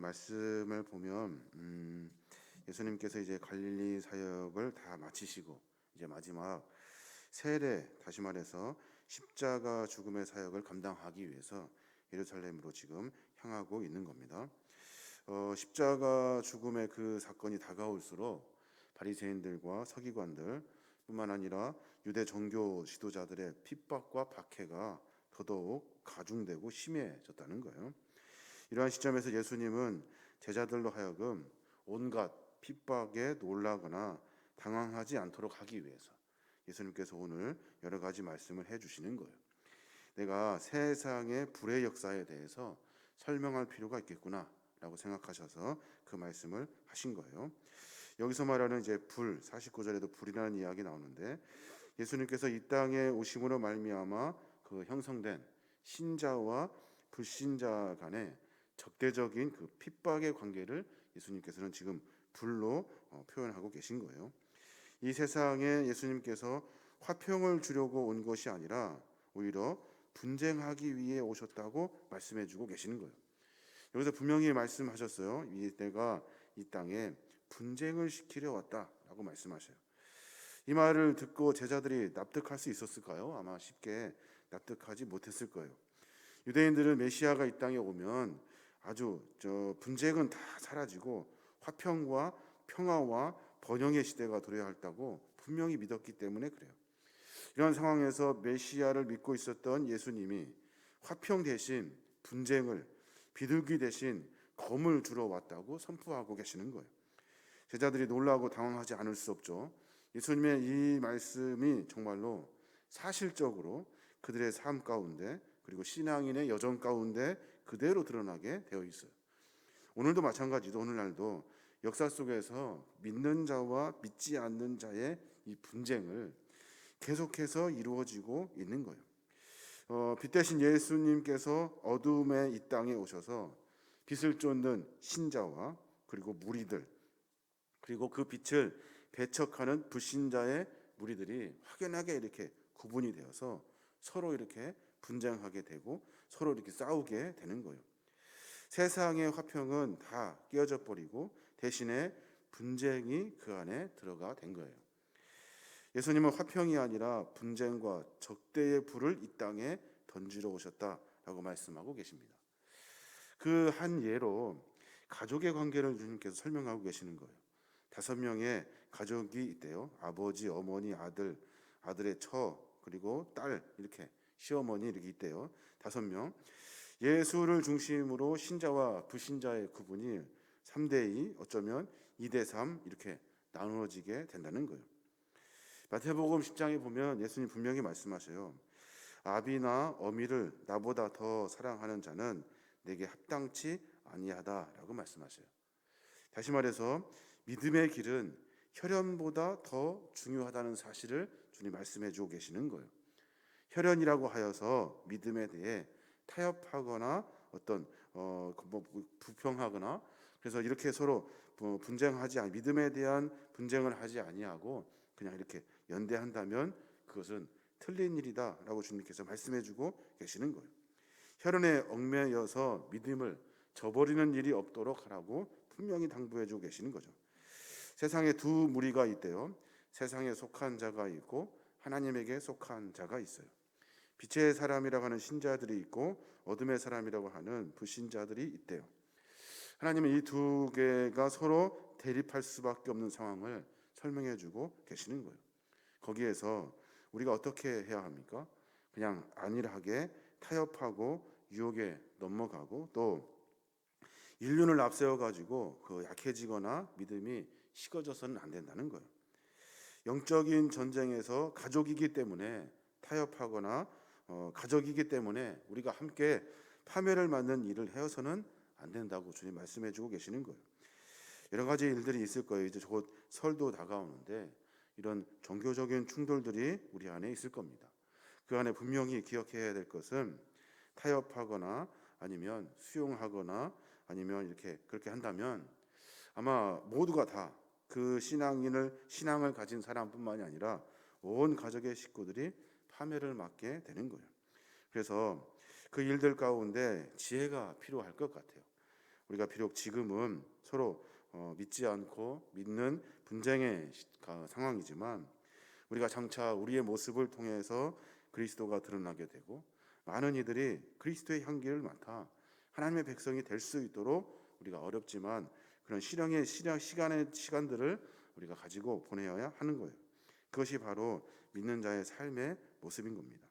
말씀을 보면 예수님께서 이제 갈릴리 사역을 다 마치시고 이제 마지막 세례, 다시 말해서 십자가 죽음의 사역을 감당하기 위해서 예루살렘으로 지금 향하고 있는 겁니다. 십자가 죽음의 그 사건이 다가올수록 바리새인들과 서기관들 뿐만 아니라 유대 종교 지도자들의 핍박과 박해가 더더욱 가중되고 심해졌다는 거예요. 이러한 시점에서 예수님은 제자들로 하여금 온갖 핍박에 놀라거나 당황하지 않도록 하기 위해서 예수님께서 오늘 여러 가지 말씀을 해주시는 거예요. 내가 세상의 불의 역사에 대해서 설명할 필요가 있겠구나 라고 생각하셔서 그 말씀을 하신 거예요. 여기서 말하는 이제 불, 49절에도 불이라는 이야기 나오는데 예수님께서 이 땅에 오심으로 말미암아 그 형성된 신자와 불신자 간의 적대적인 그 핍박의 관계를 예수님께서는 지금 불로 표현하고 계신 거예요. 이 세상에 예수님께서 화평을 주려고 온 것이 아니라 오히려 분쟁하기 위해 오셨다고 말씀해주고 계시는 거예요. 여기서 분명히 말씀하셨어요. 내가 이 땅에 분쟁을 시키려 왔다라고 말씀하셔요. 이 말을 듣고 제자들이 납득할 수 있었을까요? 아마 쉽게 납득하지 못했을 거예요. 유대인들은 메시아가 이 땅에 오면 아주 분쟁은 다 사라지고 화평과 평화와 번영의 시대가 도래했다고 분명히 믿었기 때문에 그래요. 이런 상황에서 메시아를 믿고 있었던 예수님이 화평 대신 분쟁을, 비둘기 대신 검을 주러 왔다고 선포하고 계시는 거예요. 제자들이 놀라고 당황하지 않을 수 없죠. 예수님의 이 말씀이 정말로 사실적으로 그들의 삶 가운데 그리고 신앙인의 여정 가운데 그대로 드러나게 되어 있어요. 오늘도 마찬가지로 오늘날도 역사 속에서 믿는 자와 믿지 않는 자의 이 분쟁을 계속해서 이루어지고 있는 거예요. 빛 대신 예수님께서 어둠의 이 땅에 오셔서 빛을 쫓는 신자와 그리고 무리들 그리고 그 빛을 배척하는 불신자의 무리들이 확연하게 이렇게 구분이 되어서 서로 이렇게 분쟁하게 되고 서로 이렇게 싸우게 되는 거예요. 세상의 화평은 다 깨어져 버리고 대신에 분쟁이 그 안에 들어가 된 거예요. 예수님은 화평이 아니라 분쟁과 적대의 불을 이 땅에 던지러 오셨다라고 말씀하고 계십니다. 그 한 예로 가족의 관계를 주님께서 설명하고 계시는 거예요. 5명의 가족이 있대요. 아버지, 어머니, 아들, 아들의 처, 그리고 딸 이렇게 시어머니 이렇게 있대요. 5명. 예수를 중심으로 신자와 불신자의 구분이 3대2 어쩌면 2대3 이렇게 나누어지게 된다는 거예요. 마태복음 10장에 보면 예수님 분명히 말씀하셔요. 아비나 어미를 나보다 더 사랑하는 자는 내게 합당치 아니하다라고 말씀하셔요. 다시 말해서 믿음의 길은 혈연보다 더 중요하다는 사실을 주님 말씀해 주고 계시는 거예요. 혈연이라고 하여서 믿음에 대해 타협하거나 어떤 부평하거나 그래서 이렇게 서로 분쟁하지 않 믿음에 대한 분쟁을 하지 아니하고 그냥 이렇게 연대한다면 그것은 틀린 일이다라고 주님께서 말씀해주고 계시는 거예요. 혈연에 얽매여서 믿음을 저버리는 일이 없도록 하라고 분명히 당부해주고 계시는 거죠. 세상에 두 무리가 있대요. 세상에 속한 자가 있고 하나님에게 속한 자가 있어요. 빛의 사람이라고 하는 신자들이 있고 어둠의 사람이라고 하는 불신자들이 있대요. 하나님은 이 두 개가 서로 대립할 수밖에 없는 상황을 설명해주고 계시는 거예요. 거기에서 우리가 어떻게 해야 합니까? 그냥 안일하게 타협하고 유혹에 넘어가고 또 인륜을 앞세워가지고 그 약해지거나 믿음이 식어져서는 안 된다는 거예요. 영적인 전쟁에서 가족이기 때문에 타협하거나 가족이기 때문에 우리가 함께 파멸을 맞는 일을 해서는 안 된다고 주님 말씀해주고 계시는 거예요. 여러 가지 일들이 있을 거예요. 이제 곧 설도 다가오는데 이런 종교적인 충돌들이 우리 안에 있을 겁니다. 그 안에 분명히 기억해야 될 것은 타협하거나 아니면 수용하거나 아니면 이렇게 그렇게 한다면 아마 모두가 다 그 신앙을 가진 사람뿐만이 아니라 온 가족의 식구들이 파멸을 맞게 되는 거예요. 그래서 그 일들 가운데 지혜가 필요할 것 같아요. 우리가 비록 지금은 서로 믿지 않고 믿는 분쟁의 상황이지만 우리가 장차 우리의 모습을 통해서 그리스도가 드러나게 되고 많은 이들이 그리스도의 향기를 맡아 하나님의 백성이 될 수 있도록 우리가 어렵지만 그런 실행의 시간들을 우리가 가지고 보내야 하는 거예요. 그것이 바로 믿는 자의 삶의 모습인 겁니다.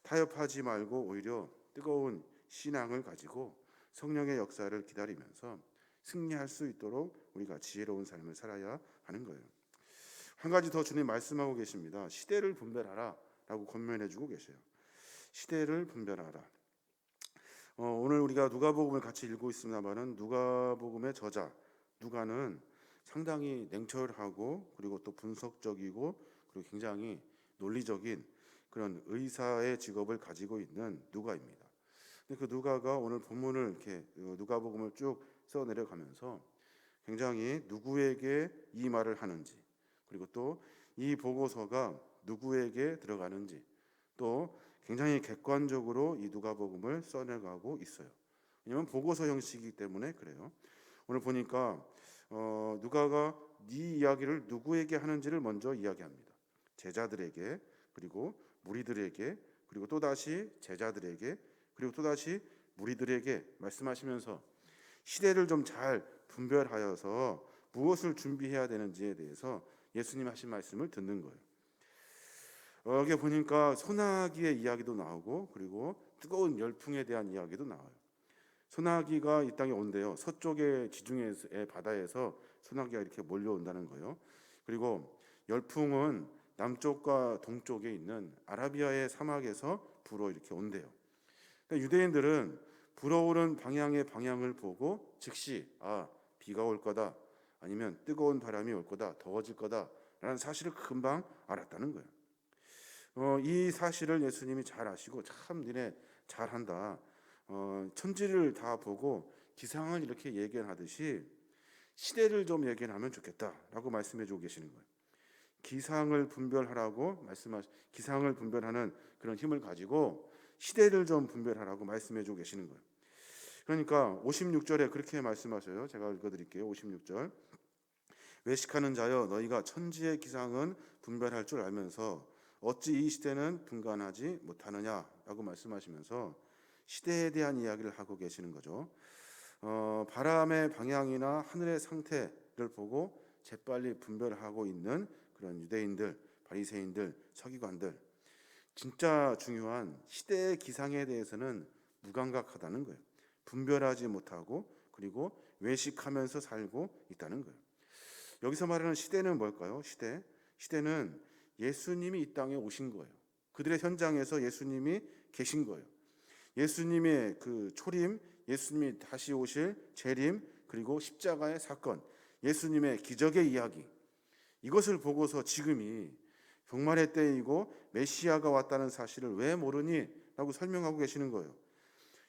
타협하지 말고 오히려 뜨거운 신앙을 가지고 성령의 역사를 기다리면서 승리할 수 있도록 우리가 지혜로운 삶을 살아야 하는 거예요. 한 가지 더 주님 말씀하고 계십니다. 시대를 분별하라 라고 권면해주고 계셔요. 시대를 분별하라. 오늘 우리가 누가복음을 같이 읽고 있습니다만은 누가복음의 저자 누가는 상당히 냉철하고 그리고 또 분석적이고 그리고 굉장히 논리적인 그런 의사의 직업을 가지고 있는 누가입니다. 근데 그 누가가 오늘 본문을 이렇게 누가복음을 쭉 써 내려가면서 굉장히 누구에게 이 말을 하는지 그리고 또 이 보고서가 누구에게 들어가는지 또 굉장히 객관적으로 이 누가복음을 써내가고 있어요. 왜냐하면 보고서 형식이기 때문에 그래요. 오늘 보니까 누가가 이 이야기를 누구에게 하는지를 먼저 이야기합니다. 제자들에게 그리고 무리들에게 그리고 또다시 제자들에게 그리고 또다시 무리들에게 말씀하시면서 시대를 좀 잘 분별하여서 무엇을 준비해야 되는지에 대해서 예수님 하신 말씀을 듣는 거예요. 여기 보니까 소나기의 이야기도 나오고 그리고 뜨거운 열풍에 대한 이야기도 나와요. 소나기가 이 땅에 온대요. 서쪽의 지중해 바다에서 소나기가 이렇게 몰려온다는 거예요. 그리고 열풍은 남쪽과 동쪽에 있는 아라비아의 사막에서 불어 이렇게 온대요. 유대인들은 불어오는 방향의 방향을 보고 즉시 비가 올 거다 아니면 뜨거운 바람이 올 거다 더워질 거다라는 사실을 금방 알았다는 거예요. 이 사실을 예수님이 잘 아시고 참 니네 잘한다. 천지를 다 보고 기상을 이렇게 예견하듯이 시대를 좀 예견하면 좋겠다라고 말씀해주고 계시는 거예요. 기상을 분별하라고 기상을 분별하는 그런 힘을 가지고 시대를 좀 분별하라고 말씀해주고 계시는 거예요. 그러니까 56절에 그렇게 말씀하셔요. 제가 읽어드릴게요. 56절. 외식하는 자여 너희가 천지의 기상은 분별할 줄 알면서 어찌 이 시대는 분간하지 못하느냐라고 말씀하시면서 시대에 대한 이야기를 하고 계시는 거죠. 바람의 방향이나 하늘의 상태를 보고 재빨리 분별하고 있는 그런 유대인들, 바리새인들, 서기관들 진짜 중요한 시대의 기상에 대해서는 무감각하다는 거예요. 분별하지 못하고 그리고 외식하면서 살고 있다는 거예요. 여기서 말하는 시대는 뭘까요? 시대는 예수님이 이 땅에 오신 거예요. 그들의 현장에서 예수님이 계신 거예요. 예수님의 그 초림, 예수님이 다시 오실 재림, 그리고 십자가의 사건, 예수님의 기적의 이야기 이것을 보고서 지금이 종말의 때이고 메시아가 왔다는 사실을 왜 모르니? 라고 설명하고 계시는 거예요.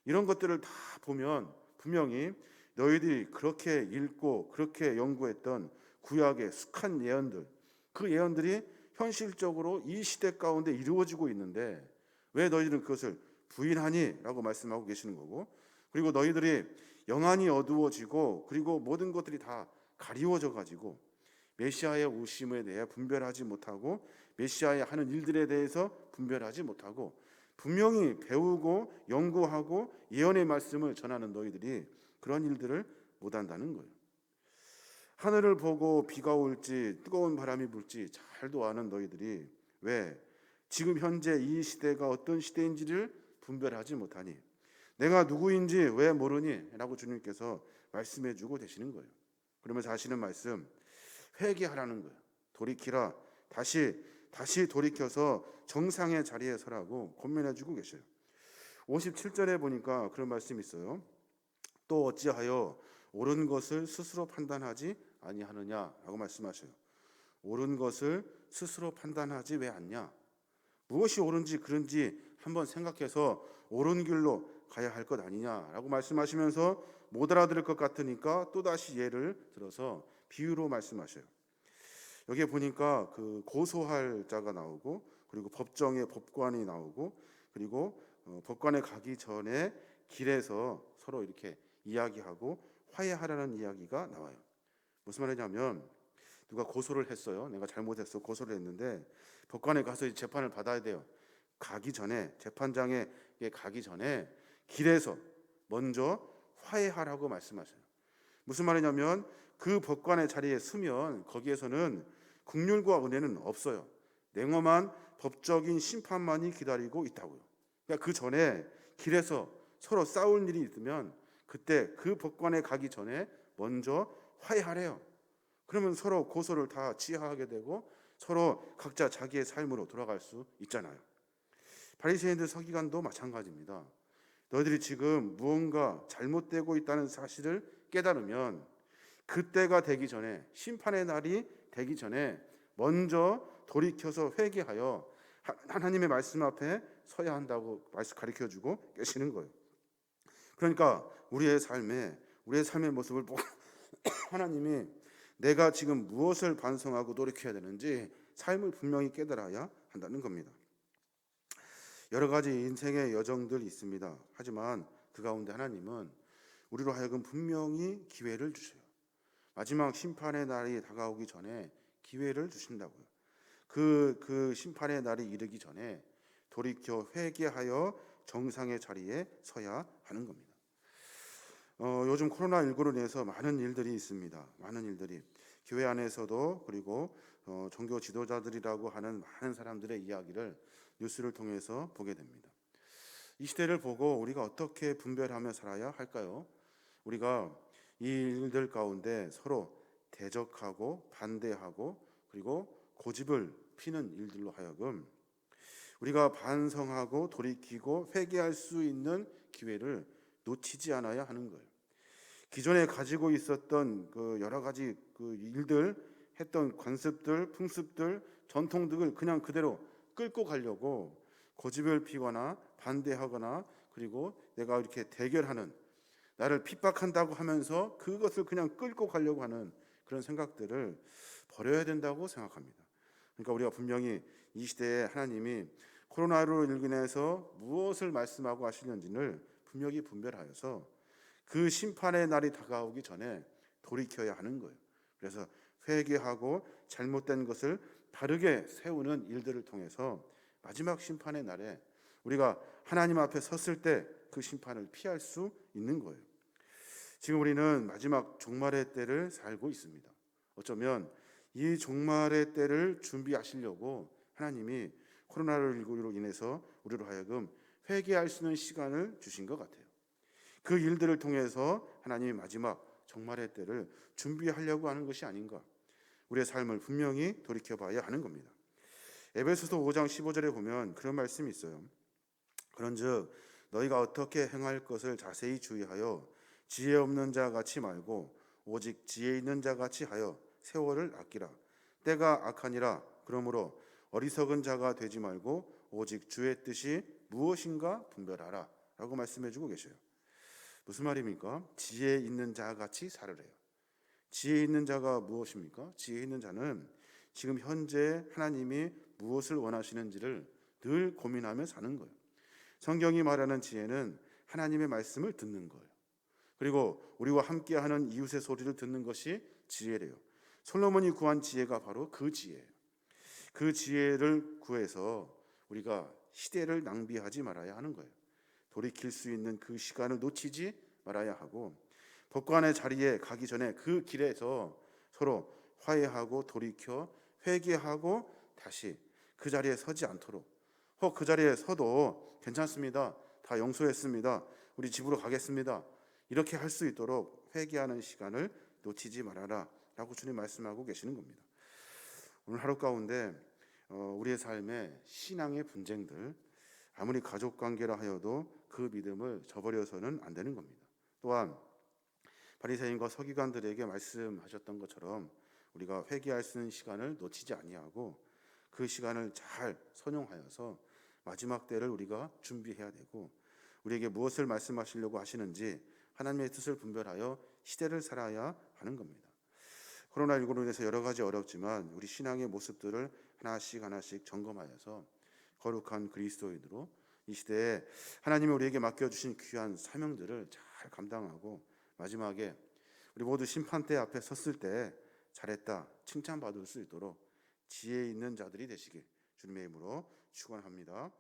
이런 것들을 다 보면 분명히 너희들이 그렇게 읽고 그렇게 연구했던 구약의 숙한 예언들 그 예언들이 현실적으로 이 시대 가운데 이루어지고 있는데 왜 너희들은 그것을 부인하니? 라고 말씀하고 계시는 거고 그리고 너희들이 영안이 어두워지고 그리고 모든 것들이 다 가리워져 가지고 메시아의 오심에 대해 분별하지 못하고 메시아의 하는 일들에 대해서 분별하지 못하고 분명히 배우고 연구하고 예언의 말씀을 전하는 너희들이 그런 일들을 못한다는 거예요. 하늘을 보고 비가 올지 뜨거운 바람이 불지 잘도 아는 너희들이 왜 지금 현재 이 시대가 어떤 시대인지를 분별하지 못하니? 내가 누구인지 왜 모르니? 라고 주님께서 말씀해 주고 계시는 거예요. 그러면서 하시는 말씀 회개하라는 거예요. 돌이키라. 다시 돌이켜서 정상의 자리에 서라고 권면해 주고 계셔요. 57절에 보니까 그런 말씀이 있어요. 또 어찌하여 옳은 것을 스스로 판단하지 아니하느냐라고 말씀하셔요. 옳은 것을 스스로 판단하지 왜 않냐? 무엇이 옳은지 그른지 한번 생각해서 옳은 길로 가야 할 것 아니냐라고 말씀하시면서 못 알아들을 것 같으니까 또다시 예를 들어서 비유로 말씀하셔요. 여기에 보니까 그 고소할 자가 나오고 그리고 법정에 법관이 나오고 그리고 법관에 가기 전에 길에서 서로 이렇게 이야기하고 화해하라는 이야기가 나와요. 무슨 말이냐면 누가 고소를 했어요. 내가 잘못했어. 고소를 했는데 법관에 가서 이 재판을 받아야 돼요. 가기 전에 재판장에 가기 전에 길에서 먼저 화해하라고 말씀하셔요. 무슨 말이냐면 그 법관의 자리에 서면 거기에서는 긍휼과 은혜는 없어요. 냉엄한 법적인 심판만이 기다리고 있다고요. 그러니까 그 전에 길에서 서로 싸울 일이 있으면 그때 그 법관에 가기 전에 먼저 화해하래요. 그러면 서로 고소를 다 지하하게 되고 서로 각자 자기의 삶으로 돌아갈 수 있잖아요. 바리새인들 서기관도 마찬가지입니다. 너희들이 지금 무언가 잘못되고 있다는 사실을 깨달으면 그때가 되기 전에, 심판의 날이 되기 전에 먼저 돌이켜서 회개하여 하나님의 말씀 앞에 서야 한다고 가르쳐주고 계시는 거예요. 그러니까 우리의 삶의 모습을 보고 하나님이 내가 지금 무엇을 반성하고 노력해야 되는지 삶을 분명히 깨달아야 한다는 겁니다. 여러 가지 인생의 여정들이 있습니다. 하지만 그 가운데 하나님은 우리로 하여금 분명히 기회를 주셔요. 마지막 심판의 날이 다가오기 전에 기회를 주신다고요. 그 심판의 날이 이르기 전에 돌이켜 회개하여 정상의 자리에 서야 하는 겁니다. 요즘 코로나19로 인해서 많은 일들이 있습니다. 많은 일들이 교회 안에서도 그리고 종교 지도자들이라고 하는 많은 사람들의 이야기를 뉴스를 통해서 보게 됩니다. 이 시대를 보고 우리가 어떻게 분별하며 살아야 할까요? 우리가 이 일들 가운데 서로 대적하고 반대하고 그리고 고집을 피는 일들로 하여금 우리가 반성하고 돌이키고 회개할 수 있는 기회를 놓치지 않아야 하는 거예요. 기존에 가지고 있었던 그 여러 가지 그 일들, 했던 관습들, 풍습들, 전통들을 그냥 그대로 끌고 가려고 고집을 피거나 반대하거나 그리고 내가 이렇게 대결하는 나를 핍박한다고 하면서 그것을 그냥 끌고 가려고 하는 그런 생각들을 버려야 된다고 생각합니다. 그러니까 우리가 분명히 이 시대에 하나님이 코로나로 인해서 무엇을 말씀하고 하시는지를 분명히 분별하여서 그 심판의 날이 다가오기 전에 돌이켜야 하는 거예요. 그래서 회개하고 잘못된 것을 바르게 세우는 일들을 통해서 마지막 심판의 날에 우리가 하나님 앞에 섰을 때 그 심판을 피할 수 있는 거예요. 지금 우리는 마지막 종말의 때를 살고 있습니다. 어쩌면 이 종말의 때를 준비하시려고 하나님이 코로나19로 인해서 우리로 하여금 회개할 수 있는 시간을 주신 것 같아요. 그 일들을 통해서 하나님이 마지막 종말의 때를 준비하려고 하는 것이 아닌가. 우리의 삶을 분명히 돌이켜봐야 하는 겁니다. 에베소서 5장 15절에 보면 그런 말씀이 있어요. 그런즉 너희가 어떻게 행할 것을 자세히 주의하여 지혜 없는 자 같이 말고 오직 지혜 있는 자 같이 하여 세월을 아끼라. 때가 악하니라. 그러므로 어리석은 자가 되지 말고 오직 주의 뜻이 무엇인가 분별하라 라고 말씀해주고 계셔요. 무슨 말입니까? 지혜 있는 자 같이 살으래요. 지혜 있는 자가 무엇입니까? 지혜 있는 자는 지금 현재 하나님이 무엇을 원하시는지를 늘 고민하며 사는 거예요. 성경이 말하는 지혜는 하나님의 말씀을 듣는 거예요. 그리고 우리와 함께하는 이웃의 소리를 듣는 것이 지혜래요. 솔로몬이 구한 지혜가 바로 그 지혜예요. 그 지혜를 구해서 우리가 시대를 낭비하지 말아야 하는 거예요. 돌이킬 수 있는 그 시간을 놓치지 말아야 하고 법관의 자리에 가기 전에 그 길에서 서로 화해하고 돌이켜 회개하고 다시 그 자리에 서지 않도록 혹 그 자리에 서도 괜찮습니다. 다 용서했습니다. 우리 집으로 가겠습니다. 이렇게 할 수 있도록 회개하는 시간을 놓치지 말아라 라고 주님 말씀하고 계시는 겁니다. 오늘 하루 가운데 우리의 삶에 신앙의 분쟁들 아무리 가족관계라 하여도 그 믿음을 저버려서는 안 되는 겁니다. 또한 바리새인과 서기관들에게 말씀하셨던 것처럼 우리가 회개할 수 있는 시간을 놓치지 아니하고 그 시간을 잘 선용하여서 마지막 때를 우리가 준비해야 되고 우리에게 무엇을 말씀하시려고 하시는지 하나님의 뜻을 분별하여 시대를 살아야 하는 겁니다. 코로나19로 인해서 여러 가지 어렵지만 우리 신앙의 모습들을 하나씩 점검하여서 거룩한 그리스도인으로 이 시대에 하나님이 우리에게 맡겨주신 귀한 사명들을 잘 감당하고 마지막에 우리 모두 심판대 앞에 섰을 때 잘했다 칭찬받을 수 있도록 지혜 있는 자들이 되시길 주님의 이름으로 축원합니다.